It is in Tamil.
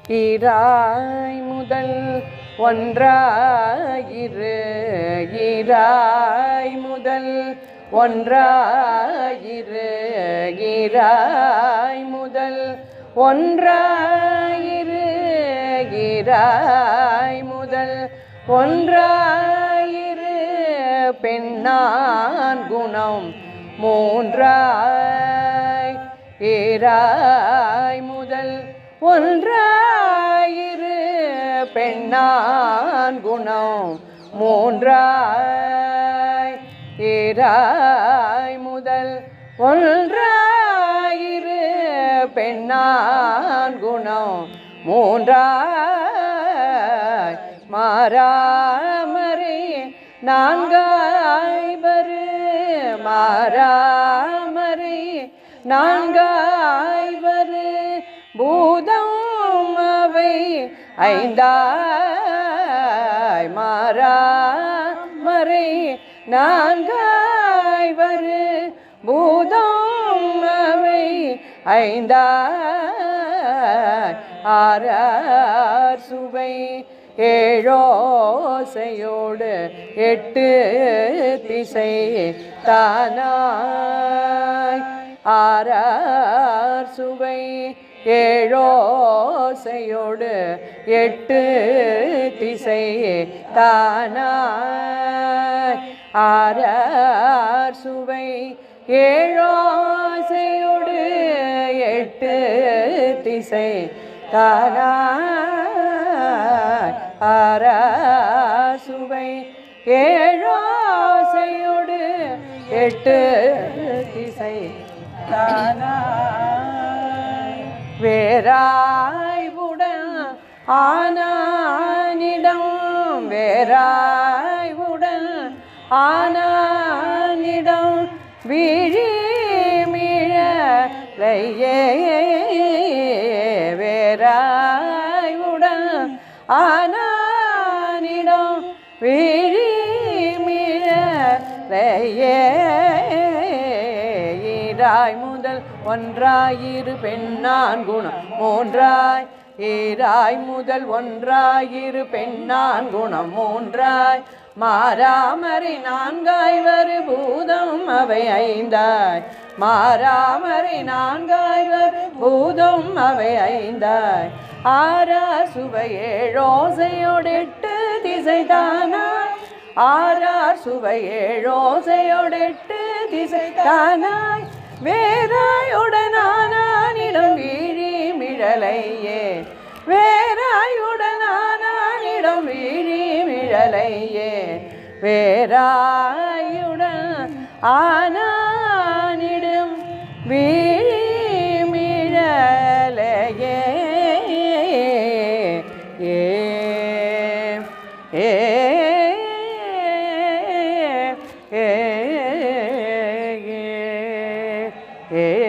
ஈராய் முதல் ஒன்றாயிரு ஈராய் முதல் ஒன்றாயிரு ஈராய் முதல் ஒன்றாயிரு ஈராய் முதல் ஒன்றாயிரு பெண்ணான் குணம் மூன்றாய் ஈராய் முதல் ஒன்றாயிரு பெண்ணான் குணம் மூன்றாய் ஈராய் முதல் ஒன்றாயிரு பெண்ணான் குணம் மூன்றாய் மாறாமரை நான்காய் வரு மாறாமரை நான்காய் வரு பூதம் அவை ஐந்தாய் மாறாமரை நான்காய் வரு பூதம் அவை ஐந்தாய் ஆறார் சுவை ஏழோசையோடு எட்டு திசை தானாய் ஆறார் சுவை ஏழோசையோடு எட்டு திசை தானாய் ஆறார் சுவை ஏழோசையோடு எட்டு திசை தானாய் ஆறார் சுவை ஏழோசையோடு எட்டு திசை தானாய் வேறாய் உடன் ஆனானிடம் வேறாய் உடன் ஆனானிடம் விழிமிழலையே வேறாய் உடன் ஆனானிடம் விழிமிழலையே ஈராய் முதல் ஒன்றாயிரு பெண்ணான் குணம் மூன்றாய் ஈராய் முதல் ஒன்றாயிரு பெண்ணான் குணம் மூன்றாய் மாறாமரை நான்காய் வரு பூதம் அவை ஐந்தாய் மாறாமரை நான்காய் வரு பூதம் அவை ஐந்தாய் ஆறார் சுவை ஏழோசையோடு எட்டு திசை தானாய் ஆறார் சுவை ஏழோசையோடு எட்டு திசை தானாய் வேறாயுடனானிடம் வீழி மிழலையே வேறாயுடனானிடம் வீழி மிழலையே வேறாயுடன் ஆனானிடம் வீழி மிழலையே ஏ ஏ ஏ ஏ